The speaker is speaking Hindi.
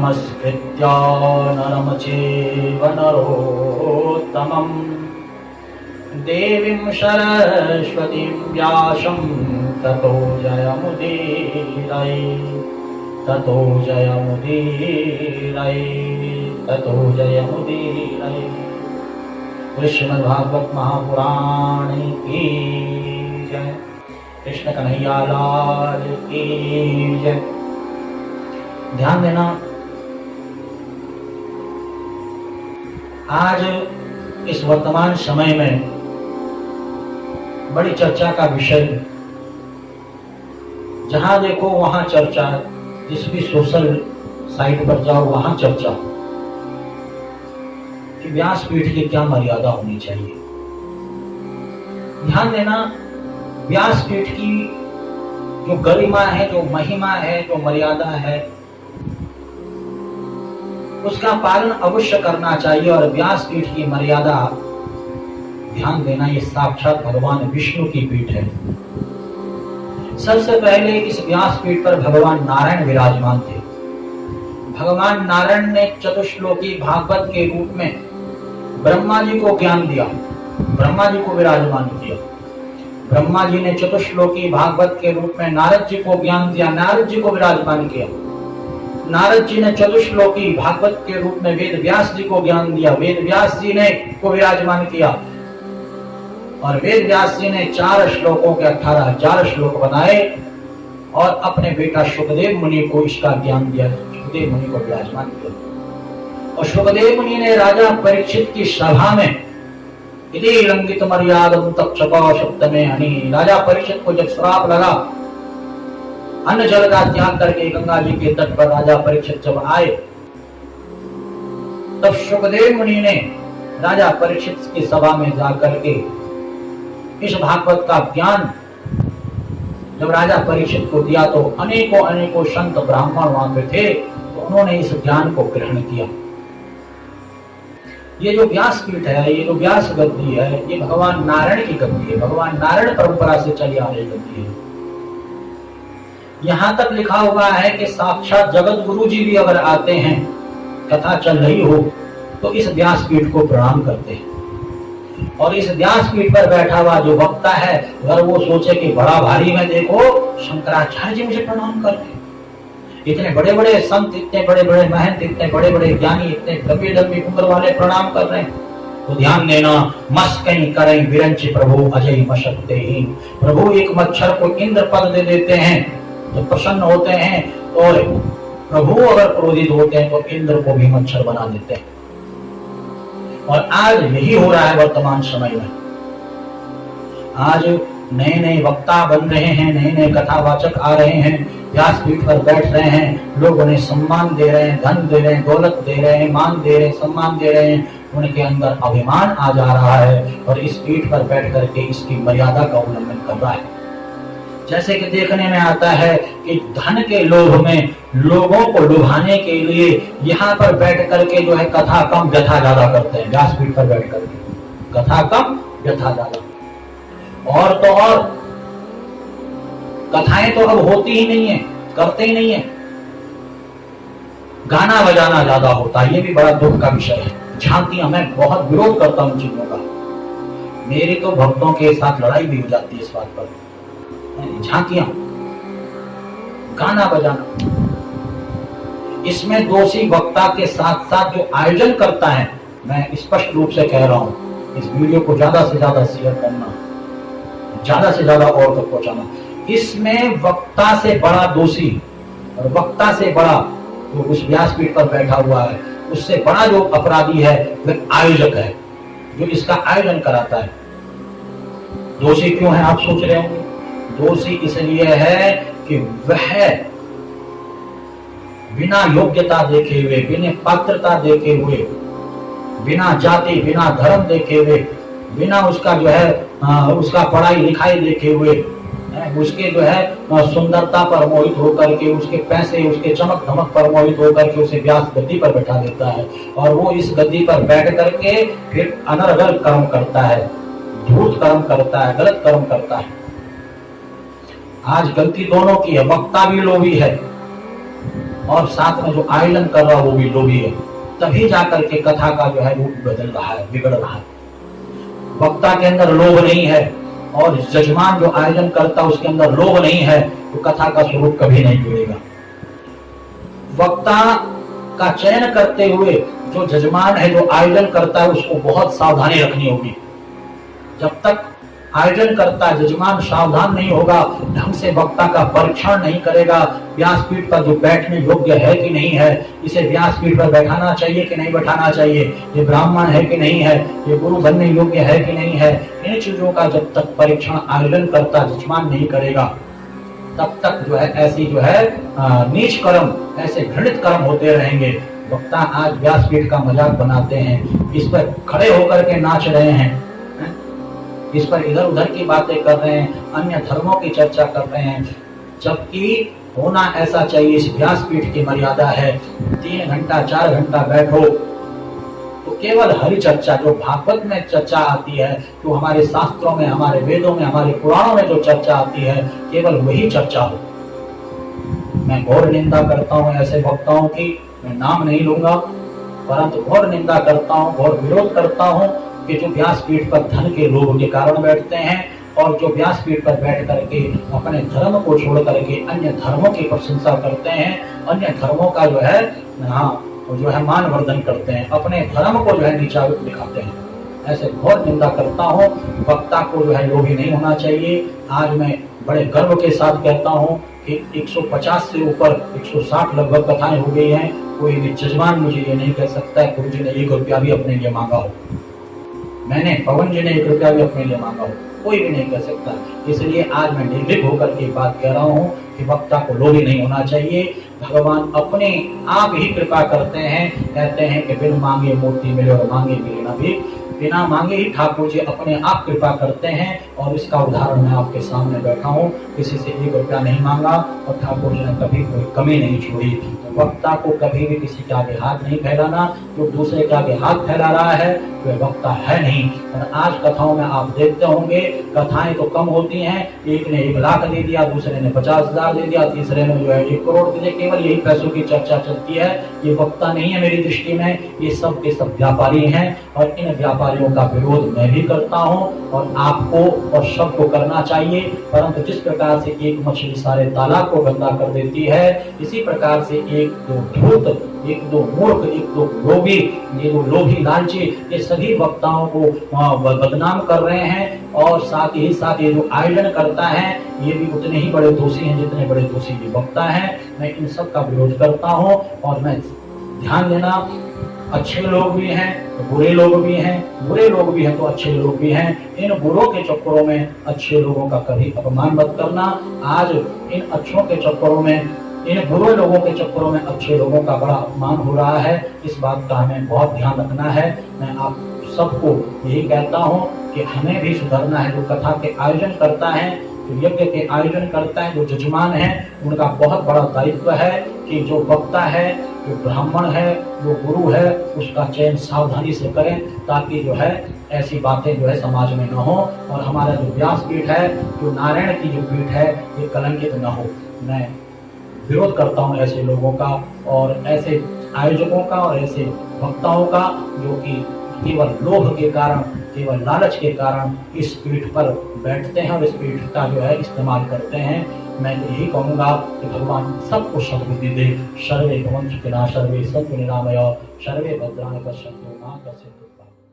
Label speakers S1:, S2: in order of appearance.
S1: नमस्कृत्य नरं चैव नरोत्तमं देवीं सरस्वतीं व्यासं ततो जयमुदीरये ततो जयमुदीरये ततो जयमुदीरये। श्रीमद्भागवत महापुराण की जय। कृष्ण कन्हैया लाल की जय। ध्यान देना, आज इस वर्तमान समय में बड़ी चर्चा का विषय, जहां देखो वहां चर्चा, जिस भी सोशल साइट पर जाओ वहां चर्चा कि व्यासपीठ की क्या मर्यादा होनी चाहिए। ध्यान देना, व्यासपीठ की जो गरिमा है, जो महिमा है, जो मर्यादा है, उसका पालन अवश्य करना चाहिए। और व्यासपीठ की मर्यादा, ध्यान देना, ये साक्षात भगवान विष्णु की पीठ है। सबसे पहले इस व्यासपीठ पर भगवान नारायण विराजमान थे। भगवान नारायण ने चतुश्लोकी भागवत के रूप में ब्रह्मा जी को ज्ञान दिया, ब्रह्मा जी को विराजमान किया। ब्रह्मा जी ने चतुश्लोकी भागवत के रूप में नारद जी को ज्ञान दिया, नारद जी को विराजमान किया। नारद जी ने चतुश्लोकी भागवत के रूप में वेद व्यास जी को ज्ञान दिया, वेद व्यास जी ने को विराजमान किया। और वेद व्यास जी ने 4 श्लोकों के 18,000 श्लोक बनाए और अपने बेटा सुखदेव मुनि को इसका ज्ञान दिया, सुखदेव मुनि को विराजमान किया। और सुखदेव मुनि ने राजा परीक्षित की सभा में इति लंघित मर्यादम तक्षक शब्द में हनि, राजा परीक्षित को जब श्राप लगा, अन्न जल का त्याग करके गंगा जी के तट पर राजा परीक्षित जब आए, तब सुखदेव मुनि ने राजा परीक्षित की सभा में जाकर के इस भागवत का ज्ञान जब राजा परीक्षित को दिया, तो अनेकों अनेकों संत ब्राह्मण वहां पे थे, तो उन्होंने इस ज्ञान को ग्रहण किया। ये जो व्यासपीठ है, ये जो व्यास गद्दी है, ये भगवान नारायण की गद्दी है, भगवान नारायण परंपरा से चली आ रही गद्दी है। यहां तक लिखा हुआ है कि साक्षात जगत गुरु जी भी अगर आते हैं, कथा चल रही हो, तो इस व्यासपीठ को प्रणाम करते हैं। और इस व्यासपीठ पर बैठा हुआ जो वक्ता है, अगर वो सोचे कि बड़ा भारी में, देखो शंकराचार्य जी मुझे प्रणाम करते हैं, इतने बड़े बड़े संत, इतने बड़े बड़े महंत, इतने बड़े बड़े ज्ञानी, इतने लंबी लंबी उम्र वाले प्रणाम कर रहे हैं, तो ध्यान देना, मस्कई करें विरंच प्रभु अजय मशक्ते ही। प्रभु एक मच्छर को इंद्र पद दे देते हैं तो प्रसन्न होते हैं, और प्रभु अगर क्रोधित होते हैं तो इंद्र को भी मच्छर बना देते हैं। और आज यही हो रहा है वर्तमान समय में। आज नए नए वक्ता बन रहे हैं, नए नए कथावाचक आ रहे हैं, व्यासपीठ पर बैठ रहे हैं, लोग उन्हें सम्मान दे रहे हैं, धन दे रहे हैं, दौलत दे रहे हैं, मान दे रहे हैं, सम्मान दे रहे हैं। उनके अंदर अभिमान आ जा रहा है और इस पीठ पर बैठ करके इसकी मर्यादा का उल्लंघन कर रहा है। जैसे कि देखने में आता है कि धन के लोभ में लोगों को लुभाने के लिए यहाँ पर बैठ करके जो है कथा कम व्यथा ज्यादा करते हैं। व्यासपीठ पर बैठ करके कथा कम व्यथा ज्यादा, और तो और कथाएं तो अब होती ही नहीं है, करते ही नहीं है, गाना बजाना ज्यादा होता है। ये भी बड़ा दुख का विषय है। झांकियां, मैं बहुत विरोध करता हूं चीजों का, मेरी तो भक्तों के साथ लड़ाई भी हो जाती है इस बात पर। झांकियां, गाना बजाना, इसमें दोषी वक्ता के साथ साथ जो आयोजन करता है, मैं स्पष्ट रूप से कह रहा हूं, इस वीडियो को ज्यादा से ज्यादा शेयर करना, ज्यादा से ज्यादा और तक पहुंचाना। इसमें वक्ता से बड़ा दोषी और वक्ता से बड़ा जो उस व्यासपीठ पर बैठा हुआ है, उससे बड़ा जो अपराधी है वह आयोजक है, जो इसका आयोजन कराता है। दोषी क्यों है आप सोच रहे होंगे? दोषी इसलिए है कि वह बिना योग्यता देखे हुए, बिना पात्रता देखे हुए, बिना जाति, बिना धर्म देखे हुए, बिना उसका जो है उसका पढ़ाई लिखाई देखे हुए, उसके जो है सुंदरता पर मोहित होकर के, उसके पैसे, उसके चमक धमक पर मोहित होकर के उसे व्यास गद्दी पर बैठा देता है। और वो इस गद्दी पर बैठ करके फिर अनर्गल कर्म करता है, धूर्त कर्म करता है, गलत कर्म करता है। आज गलती दोनों की है, वक्ता भी लोभी है, और साथ में जो आयोजन कर रहा है वो भी लोभी है, तभी जाकर के कथा का जो है रूप बदल रहा है, बिगड़ रहा है। वक्ता के अंदर लोभ नहीं है और जजमान जो आयोजन करता है उसके अंदर लोभ नहीं है, तो कथा का स्वरूप कभी नहीं जुड़ेगा। वक्ता का चयन करते हुए जो जजमान है, जो आयोजन करता है, उसको बहुत सावधानी रखनी होगी। जब तक आयोजन करता जजमान सावधान नहीं होगा, ढंग से वक्ता का परीक्षण नहीं करेगा, व्यासपीठ पर जो बैठने योग्य है कि नहीं है, इसे व्यासपीठ पर बैठाना चाहिए कि नहीं बैठाना चाहिए, ये ब्राह्मण है कि नहीं है, ये गुरु बनने योग्य है कि नहीं है, इन चीजों का जब तक परीक्षण आयोजन करता जजमान नहीं करेगा, तब तक जो है ऐसी जो है नीच कर्म, ऐसे घृणित कर्म होते रहेंगे। वक्ता आज व्यासपीठ का मजाक बनाते हैं, इस पर खड़े होकर के नाच रहे हैं, इस पर इधर उधर की बातें कर रहे हैं, अन्य धर्मों की चर्चा कर रहे हैं, जबकि होना ऐसा चाहिए। इस व्यासपीठ की मर्यादा है 3 घंटा 4 घंटा बैठो तो केवल हरि चर्चा, जो भागवत में चर्चा आती है, जो हमारे शास्त्रों में, हमारे वेदों में, हमारे पुराणों में जो चर्चा आती है, केवल वही चर्चा हो। मैं घोर निंदा करता हूँ ऐसे वक्ताओं की, मैं नाम नहीं लूंगा, परंतु घोर निंदा करता हूँ, घोर विरोध करता हूँ कि जो व्यासपीठ पर धन के लोभ के कारण बैठते हैं और जो व्यासपीठ पर बैठ करके अपने धर्म को छोड़ करके अन्य धर्मों की प्रशंसा करते हैं, अन्य धर्मों का जो है मानवर्धन करते हैं, अपने धर्म को जो है नीचा दिखाते हैं, ऐसे घोर निंदा करता हूँ। वक्ता को जो है लोभी नहीं होना चाहिए। आज मैं बड़े गर्व के साथ कहता हूँ कि 150 से ऊपर 160 लगभग कथाएं हो गई हैं। कोई भी जजमान मुझे ये नहीं कह सकता है गुरु जी ने 1 रुपया भी अपने लिए मांगा हो, मैंने पवन जी ने 1 रुपया भी अपने लिए मांगा हो, कोई भी नहीं कह सकता। इसलिए आज मैं निर्भीक होकर के बात कह रहा हूँ कि वक्ता को लोभी नहीं होना चाहिए। भगवान अपने आप ही कृपा करते हैं, कहते हैं कि बिन मांगे मोती मिले और मांगे मिले ना भी। बिना मांगे ही ठाकुर जी अपने आप कृपा करते हैं और इसका उदाहरण मैं आपके सामने बैठा हूँ। किसी से 1 रुपया नहीं मांगा और ठाकुर जी ने कभी कोई कमी नहीं छोड़ी। तो वक्ता को कभी भी किसी के आगे हाथ नहीं फैलाना। जो दूसरे के आगे हाथ फैला रहा है वह वक्ता है नहीं। और आज कथाओं में आप देखते होंगे कथाएं तो कम होती हैं, एक ने 1 लाख दे दिया, दूसरे ने 50,000 दे दिया, तीसरे ने जो है 1 करोड़ दे दिया, केवल यही पैसों की चर्चा चलती है। ये वक्ता नहीं है मेरी दृष्टि में, ये सब के सब व्यापारी हैं और इन व्यापारियों का विरोध मैं भी करता हूं और आपको और सबको करना चाहिए। परंतु जिस प्रकार से एक मछली सारे तालाब को गंदा कर देती है, इसी प्रकार से 1-2 धूर्त, 1-2 मूर्ख, 1-2 लोभी, ये जो लोभी लालची, ये सभी वक्ताओं को बदनाम कर रहे हैं और साथ ही साथ ये जो आयोजन करता है ये भी उतने ही बड़े दोषी हैं जितने बड़े दोषी ये वक्ता है। मैं इन सब का विरोध करता हूँ और मैं ध्यान देना, अच्छे लोग भी हैं तो बुरे लोग भी हैं, बुरे लोग भी हैं तो अच्छे लोग भी हैं। इन बुरों के चक्करों में अच्छे लोगों का कभी अपमान मत करना। आज इन अच्छों के चक्करों में, इन बुरे लोगों के चक्करों में अच्छे लोगों का बड़ा अपमान हो रहा है। इस बात का हमें बहुत ध्यान रखना है। मैं आप सबको यही कहता हूँ कि हमें भी सुधरना है। जो कथा के आयोजन करता है, जो यज्ञ के आयोजन करता है, जो जजमान है, उनका बहुत बड़ा दायित्व है कि जो वक्ता है, जो ब्राह्मण है, जो गुरु है, उसका चयन सावधानी से करें ताकि जो है ऐसी बातें जो है समाज में न हो और हमारा जो व्यासपीठ है, जो नारायण की जो पीठ है, ये कलंकित न हो। मैं विरोध करता हूँ ऐसे लोगों का और ऐसे आयोजकों का और ऐसे वक्ताओं का जो कि केवल लोभ के कारण, केवल लालच के कारण इस पीठ पर बैठते हैं और इस पीठ का जो है इस्तेमाल करते हैं। मैं तो यही कहूँगा कि भगवान सबको सद्बुद्धि दे। सर्वे भवन्तु सुखिनः, सर्वे सन्तु निरामयाः, सर्वे भद्राणि पश्यन्तु मा कश्चित् दुःखम्।